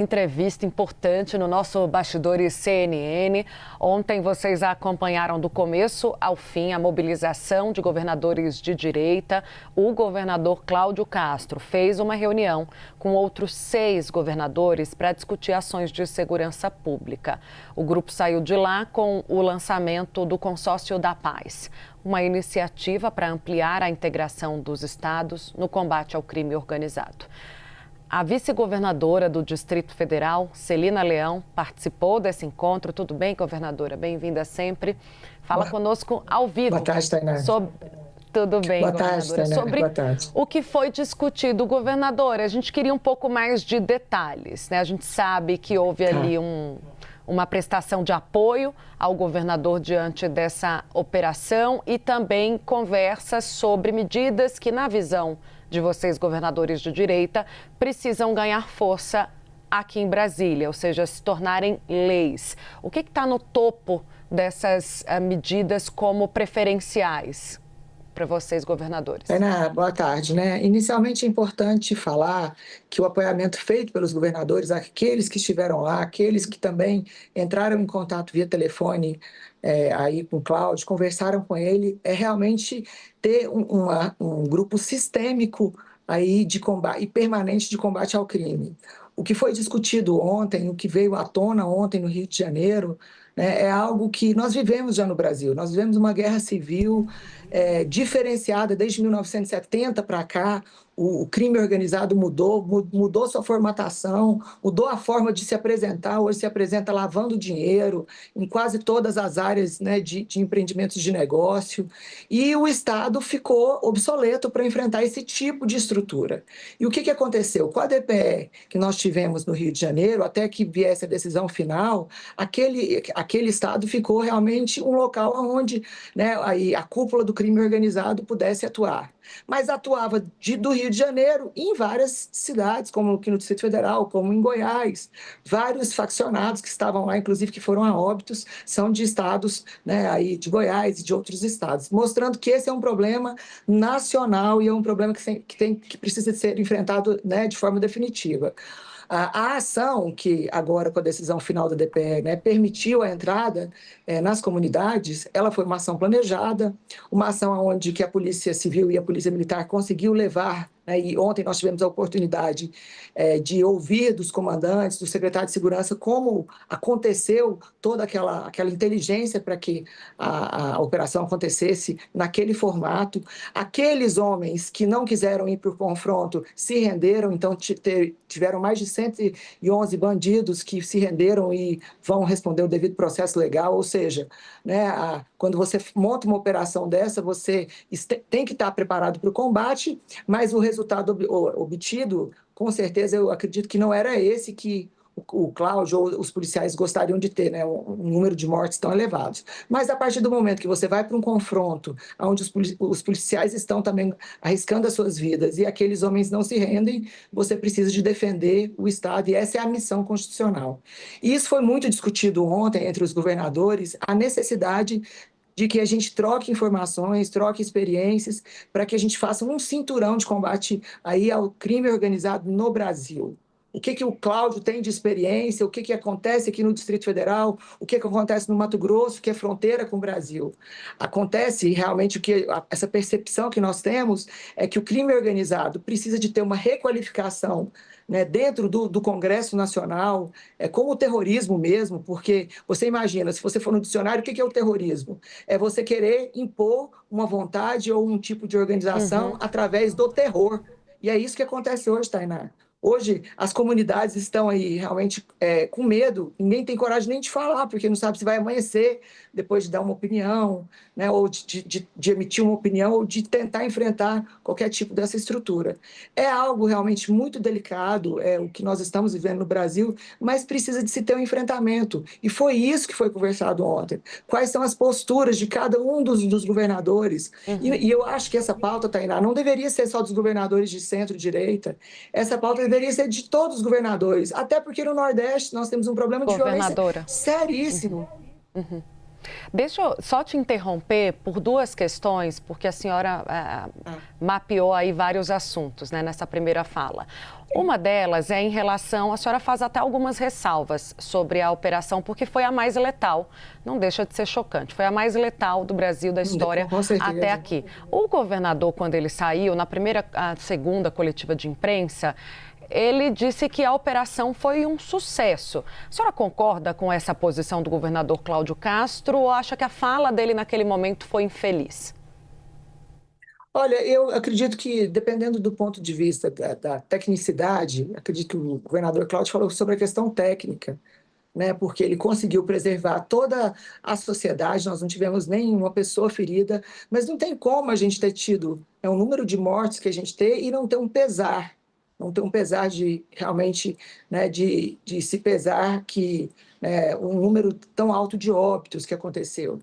Entrevista importante no nosso Bastidores CNN. Ontem vocês acompanharam do começo ao fim a mobilização de governadores de direita. O governador Cláudio Castro fez uma reunião com outros 6 governadores para discutir ações de segurança pública. O grupo saiu de lá com o lançamento do Consórcio da Paz, uma iniciativa para ampliar a integração dos estados no combate ao crime organizado. A vice-governadora do Distrito Federal, Celina Leão, participou desse encontro. Tudo bem, governadora? Bem-vinda sempre. Fala conosco ao vivo. Boa tarde, Tainá. Tudo bem, Boa governadora? tarde, Tainá. Sobre Boa tarde. o que foi discutido, governadora, a gente queria um pouco mais de detalhes, né? A gente sabe que houve ali uma prestação de apoio ao governador diante dessa operação e também conversas sobre medidas que, na visão de vocês, governadores de direita, precisam ganhar força aqui em Brasília, ou seja, se tornarem leis. O que está no topo dessas medidas como preferenciais para vocês, governadores? Tainá, boa tarde, Inicialmente é importante falar que o apoiamento feito pelos governadores, aqueles que estiveram lá, aqueles que também entraram em contato via telefone aí com o Cláudio, conversaram com ele, é realmente ter um grupo sistêmico aí de combate e permanente de combate ao crime. O que foi discutido ontem, o que veio à tona ontem no Rio de Janeiro, é algo que nós vivemos já no Brasil. Nós vivemos uma guerra civil diferenciada desde 1970 para cá. O crime organizado mudou sua formatação, mudou a forma de se apresentar. Hoje se apresenta lavando dinheiro em quase todas as áreas de empreendimentos de negócio. E o Estado ficou obsoleto para enfrentar esse tipo de estrutura. E o que aconteceu? Com a DPE que nós tivemos no Rio de Janeiro, até que viesse a decisão final, aquele Estado ficou realmente um local onde aí a cúpula do crime organizado pudesse atuar. Mas atuava do Rio de Janeiro em várias cidades, como aqui no Distrito Federal, como em Goiás. Vários faccionados que estavam lá, inclusive que foram a óbitos, são de estados aí de Goiás e de outros estados, mostrando que esse é um problema nacional e é um problema que precisa ser enfrentado de forma definitiva. A ação que agora, com a decisão final da DPE, permitiu a entrada nas comunidades, ela foi uma ação planejada, uma ação onde que a Polícia Civil e a Polícia Militar conseguiu levar, e ontem nós tivemos a oportunidade de ouvir dos comandantes, do secretário de Segurança, como aconteceu toda aquela inteligência para que a operação acontecesse naquele formato. Aqueles homens que não quiseram ir para o confronto se renderam, então tiveram mais de 111 bandidos que se renderam e vão responder o devido processo legal, ou seja, quando você monta uma operação dessa, você tem que estar preparado para o combate, mas o resultado obtido, com certeza, eu acredito que não era esse que o Cláudio ou os policiais gostariam de ter, um número de mortes tão elevados. Mas a partir do momento que você vai para um confronto, onde os policiais estão também arriscando as suas vidas e aqueles homens não se rendem, você precisa de defender o Estado, e essa é a missão constitucional. E isso foi muito discutido ontem entre os governadores, a necessidade de que a gente troque informações, troque experiências, para que a gente faça um cinturão de combate aí ao crime organizado no Brasil. O que o Cláudio tem de experiência, o que acontece aqui no Distrito Federal, o que acontece no Mato Grosso, que é fronteira com o Brasil. Acontece realmente essa percepção que nós temos é que o crime organizado precisa de ter uma requalificação dentro do Congresso Nacional, como o terrorismo mesmo, porque você imagina, se você for no dicionário, o que é o terrorismo? É você querer impor uma vontade ou um tipo de organização através do terror. E é isso que acontece hoje, Tainá. Hoje, as comunidades estão aí realmente com medo, ninguém tem coragem nem de falar, porque não sabe se vai amanhecer depois de dar uma opinião, ou de emitir uma opinião, ou de tentar enfrentar qualquer tipo dessa estrutura. É algo realmente muito delicado, o que nós estamos vivendo no Brasil, mas precisa de se ter um enfrentamento. E foi isso que foi conversado ontem. Quais são as posturas de cada um dos governadores? E eu acho que essa pauta, Tainá, não deveria ser só dos governadores de centro-direita, essa pauta deveria ser de todos os governadores, até porque no Nordeste nós temos um problema de violência seríssimo. Deixa eu só te interromper por duas questões, porque a senhora mapeou aí vários assuntos, né, nessa primeira fala. Uma delas é em relação, a senhora faz até algumas ressalvas sobre a operação, porque foi a mais letal. Não deixa de ser chocante, foi a mais letal do Brasil, da história, até aqui. O governador, quando ele saiu, a segunda coletiva de imprensa, ele disse que a operação foi um sucesso. A senhora concorda com essa posição do governador Cláudio Castro ou acha que a fala dele naquele momento foi infeliz? Olha, eu acredito que, dependendo do ponto de vista da tecnicidade, acredito que o governador Cláudio falou sobre a questão técnica, né? Porque ele conseguiu preservar toda a sociedade, nós não tivemos nenhuma pessoa ferida, mas não tem como a gente ter tido um número de mortes que a gente tem e não ter um pesar, não ter um pesar de realmente, né, de se pesar que um número tão alto de óbitos que aconteceu.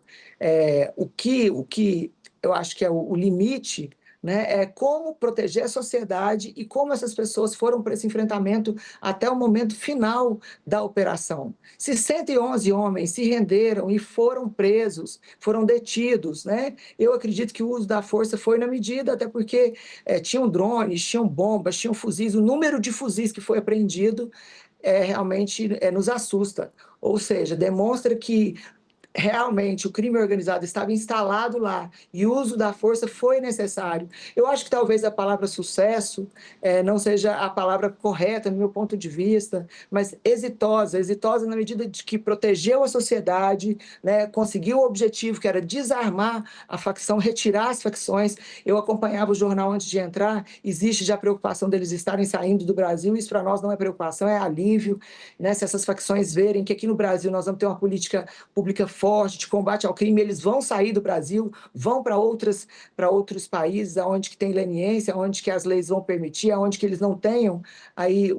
O que eu acho que é o limite, né, é como proteger a sociedade e como essas pessoas foram para esse enfrentamento até o momento final da operação. Se 111 homens se renderam e foram presos, foram detidos, né, eu acredito que o uso da força foi na medida, até porque tinham drones, tinham bombas, tinham fuzis, o número de fuzis que foi apreendido realmente nos assusta. Ou seja, demonstra que realmente o crime organizado estava instalado lá e o uso da força foi necessário. Eu acho que talvez a palavra sucesso não seja a palavra correta, no meu ponto de vista, mas exitosa, exitosa na medida de que protegeu a sociedade, né, conseguiu o objetivo que era desarmar a facção, retirar as facções. Eu acompanhava o jornal antes de entrar, existe já a preocupação deles estarem saindo do Brasil, isso para nós não é preocupação, é alívio, né, se essas facções verem que aqui no Brasil nós vamos ter uma política pública forte, de combate ao crime, eles vão sair do Brasil, vão para outros países, onde que tem leniência, onde que as leis vão permitir, onde que eles não tenham aí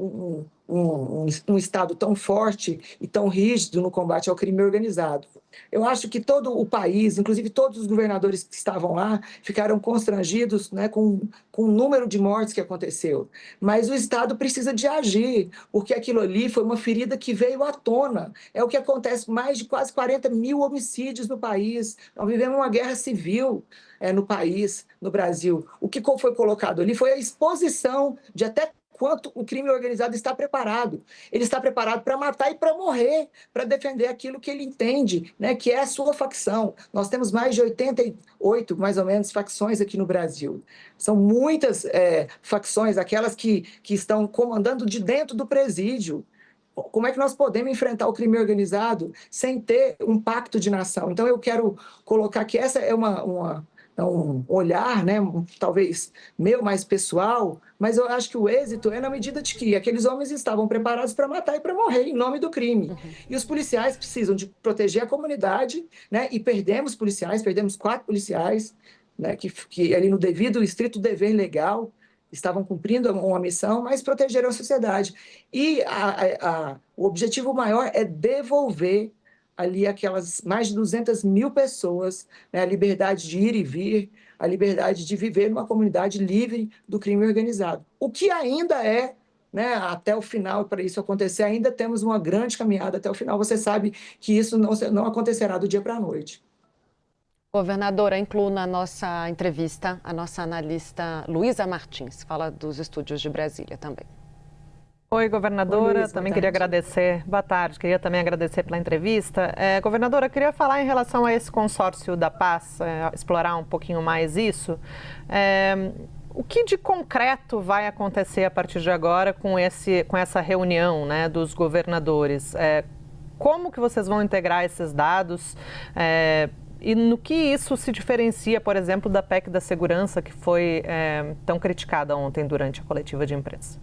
um Estado tão forte e tão rígido no combate ao crime organizado. Eu acho que todo o país, inclusive todos os governadores que estavam lá, ficaram constrangidos, né, com o número de mortes que aconteceu. Mas o Estado precisa de agir, porque aquilo ali foi uma ferida que veio à tona. É o que acontece, mais de quase 40 mil homicídios no país. Nós vivemos uma guerra civil no país, no Brasil. O que foi colocado ali foi a exposição de até quanto o crime organizado está preparado. Ele está preparado para matar e para morrer, para defender aquilo que ele entende, né, que é a sua facção. Nós temos mais de 88, mais ou menos, facções aqui no Brasil. São muitas facções, aquelas que estão comandando de dentro do presídio. Como é que nós podemos enfrentar o crime organizado sem ter um pacto de nação? Então, eu quero colocar que essa é um olhar, né, talvez meu mais pessoal, mas eu acho que o êxito é na medida de que aqueles homens estavam preparados para matar e para morrer em nome do crime. E os policiais precisam de proteger a comunidade, né, e perdemos 4 policiais, né, que ali no devido, estrito dever legal, estavam cumprindo uma missão, mas protegeram a sociedade. E o objetivo maior é devolver ali aquelas mais de 200 mil pessoas, né, a liberdade de ir e vir, a liberdade de viver numa comunidade livre do crime organizado. O que ainda né, até o final, para isso acontecer, ainda temos uma grande caminhada até o final. Você sabe que isso não acontecerá do dia para a noite. Governadora, incluo na nossa entrevista a nossa analista Luísa Martins, fala dos estúdios de Brasília também. Oi, governadora, também queria agradecer, boa tarde, queria também agradecer pela entrevista. Governadora, queria falar em relação a esse consórcio da paz, explorar um pouquinho mais isso. O que de concreto vai acontecer a partir de agora com essa reunião, né, dos governadores? Como que vocês vão integrar esses dados? E no que isso se diferencia, por exemplo, da PEC da segurança, que foi tão criticada ontem durante a coletiva de imprensa?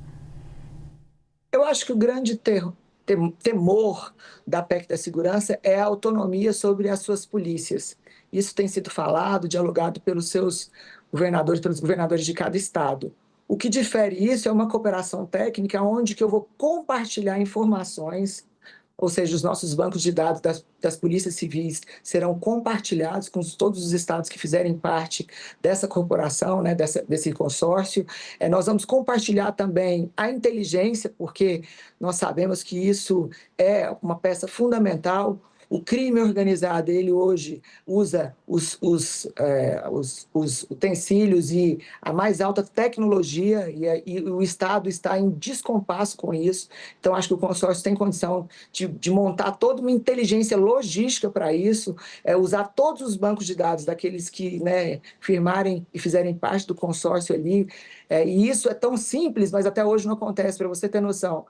Eu acho que o grande temor da PEC da segurança é a autonomia sobre as suas polícias. Isso tem sido falado, dialogado pelos seus governadores, pelos governadores de cada estado. O que difere isso é uma cooperação técnica onde que eu vou compartilhar informações, ou seja, os nossos bancos de dados das polícias civis serão compartilhados com todos os estados que fizerem parte dessa corporação, né, desse consórcio. Nós vamos compartilhar também a inteligência, porque nós sabemos que isso é uma peça fundamental. O crime organizado, ele hoje usa os utensílios e a mais alta tecnologia, e o Estado está em descompasso com isso. Então, acho que o consórcio tem condição de montar toda uma inteligência logística para isso, usar todos os bancos de dados daqueles que, né, firmarem e fizerem parte do consórcio ali. E isso é tão simples, mas até hoje não acontece, para você ter noção.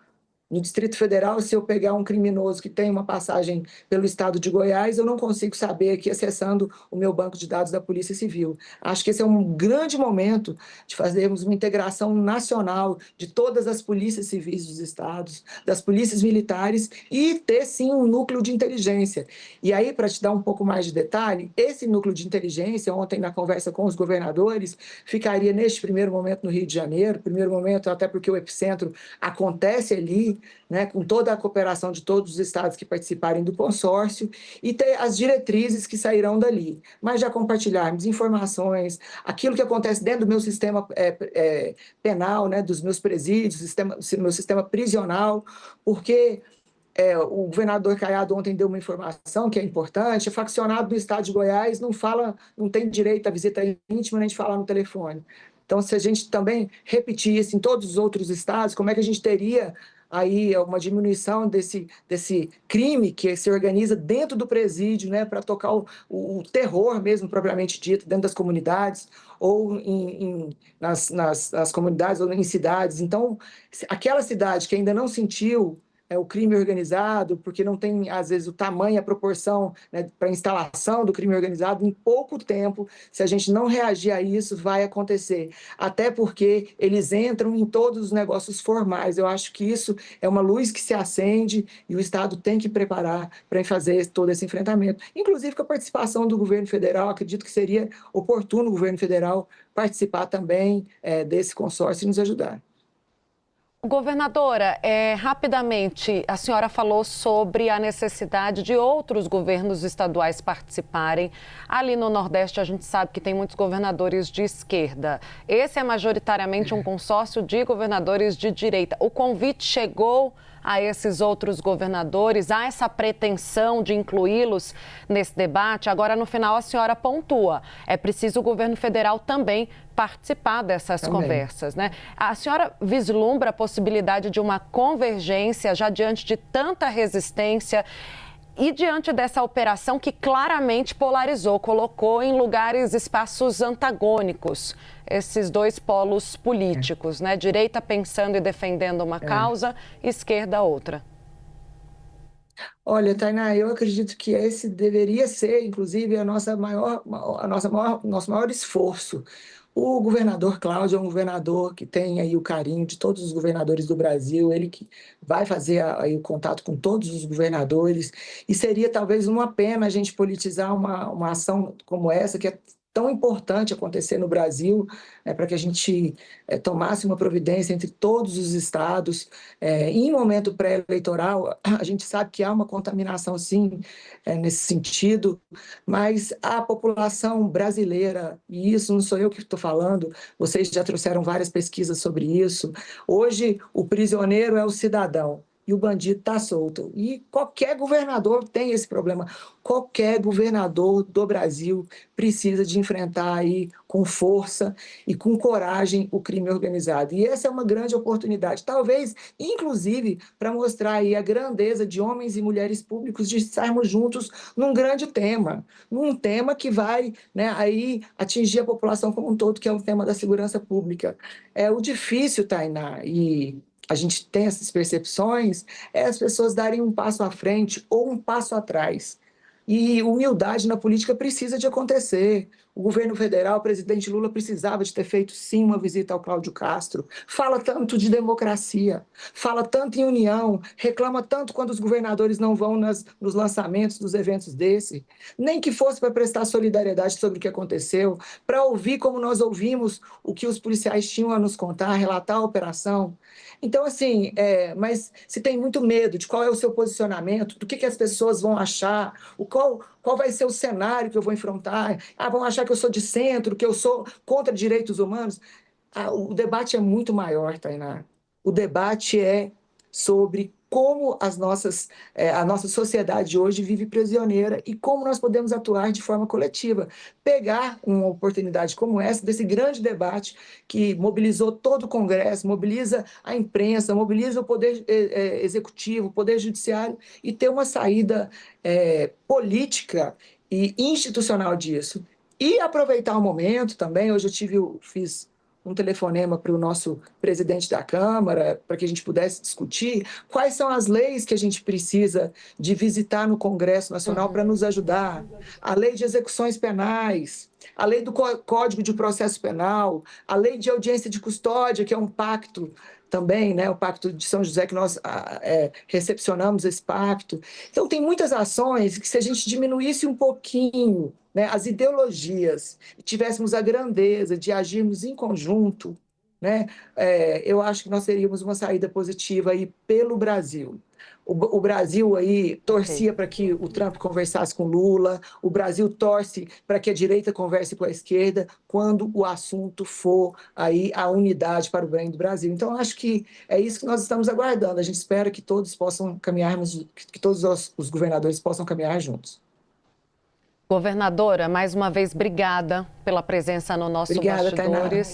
No Distrito Federal, se eu pegar um criminoso que tem uma passagem pelo estado de Goiás, eu não consigo saber aqui acessando o meu banco de dados da Polícia Civil. Acho que esse é um grande momento de fazermos uma integração nacional de todas as polícias civis dos estados, das polícias militares e ter, sim, um núcleo de inteligência. E aí, para te dar um pouco mais de detalhe, esse núcleo de inteligência, ontem na conversa com os governadores, ficaria neste primeiro momento no Rio de Janeiro, primeiro momento até porque o epicentro acontece ali, né, com toda a cooperação de todos os estados que participarem do consórcio, e ter as diretrizes que sairão dali. Mas já compartilharmos informações, aquilo que acontece dentro do meu sistema penal, né, dos meus presídios, meu sistema prisional, porque o governador Caiado ontem deu uma informação que é importante: o faccionado do estado de Goiás não tem direito à visita íntima nem de falar no telefone. Então, se a gente também repetir isso em todos os outros estados, como é que a gente teria aí uma diminuição desse crime que se organiza dentro do presídio, né, para tocar o terror mesmo, propriamente dito, dentro das comunidades, ou nas comunidades, ou em cidades. Então, aquela cidade que ainda não sentiu o crime organizado, porque não tem, às vezes, o tamanho, a proporção, né, para a instalação do crime organizado, em pouco tempo, se a gente não reagir a isso, vai acontecer. Até porque eles entram em todos os negócios formais. Eu acho que isso é uma luz que se acende e o Estado tem que preparar para fazer todo esse enfrentamento. Inclusive com a participação do governo federal, acredito que seria oportuno o governo federal participar também desse consórcio e nos ajudar. Governadora, rapidamente, a senhora falou sobre a necessidade de outros governos estaduais participarem. Ali no Nordeste, a gente sabe que tem muitos governadores de esquerda. Esse é majoritariamente um consórcio de governadores de direita. O convite chegou a esses outros governadores? Há essa pretensão de incluí-los nesse debate? Agora, no final, a senhora pontua: é preciso o governo federal também participar dessas conversas, né? A senhora vislumbra a possibilidade de uma convergência já diante de tanta resistência e diante dessa operação que claramente polarizou, colocou em lugares, espaços antagônicos esses dois polos políticos, né? Direita pensando e defendendo uma causa, esquerda outra. Olha, Tainá, eu acredito que esse deveria ser, inclusive, nosso maior esforço. O governador Cláudio é um governador que tem aí o carinho de todos os governadores do Brasil, ele que vai fazer aí o contato com todos os governadores, e seria talvez uma pena a gente politizar uma ação como essa, que é tão importante acontecer no Brasil, para que a gente tomasse uma providência entre todos os estados. Em momento pré-eleitoral, a gente sabe que há uma contaminação, sim, nesse sentido, mas a população brasileira, e isso não sou eu que estou falando, vocês já trouxeram várias pesquisas sobre isso, hoje o prisioneiro é o cidadão e o bandido está solto. E qualquer governador tem esse problema. Qualquer governador do Brasil precisa de enfrentar aí com força e com coragem o crime organizado. E essa é uma grande oportunidade, talvez, inclusive, para mostrar aí a grandeza de homens e mulheres públicos de estarmos juntos num grande tema, num tema que vai, né, aí atingir a população como um todo, que é o tema da segurança pública. O difícil, Tainá, e a gente tem essas percepções, as pessoas darem um passo à frente ou um passo atrás. E humildade na política precisa de acontecer. O governo federal, o presidente Lula, precisava de ter feito, sim, uma visita ao Cláudio Castro. Fala tanto de democracia, fala tanto em união, reclama tanto quando os governadores não vão nos lançamentos dos eventos desse. Nem que fosse para prestar solidariedade sobre o que aconteceu, para ouvir como nós ouvimos o que os policiais tinham a nos contar, relatar a operação. Então, assim, mas se tem muito medo de qual é o seu posicionamento, do que as pessoas vão achar, qual vai ser o cenário que eu vou enfrentar, vão achar que eu sou de centro, que eu sou contra direitos humanos. O debate é muito maior, Tainá. O debate é sobre como a nossa sociedade hoje vive prisioneira e como nós podemos atuar de forma coletiva. Pegar uma oportunidade como essa, desse grande debate que mobilizou todo o Congresso, mobiliza a imprensa, mobiliza o Poder Executivo, o Poder Judiciário, e ter uma saída política e institucional disso. E aproveitar o momento também, hoje fiz um telefonema para o nosso presidente da Câmara, para que a gente pudesse discutir quais são as leis que a gente precisa de visitar no Congresso Nacional para nos ajudar. A lei de execuções penais, a lei do Código de Processo Penal, a lei de audiência de custódia, que é um pacto também, né, o Pacto de São José, que nós recepcionamos esse pacto. Então, tem muitas ações que, se a gente diminuísse um pouquinho, né, as ideologias, e tivéssemos a grandeza de agirmos em conjunto, né, eu acho que nós teríamos uma saída positiva aí pelo Brasil. O Brasil aí torcia para que o Trump conversasse com Lula, o Brasil torce para que a direita converse com a esquerda, quando o assunto for aí a unidade para o bem do Brasil. Então, acho que é isso que nós estamos aguardando. A gente espera que todos possam caminharmos, que todos os governadores possam caminhar juntos. Governadora, mais uma vez, obrigada pela presença no nosso Obrigada, Bastidores. Tainá.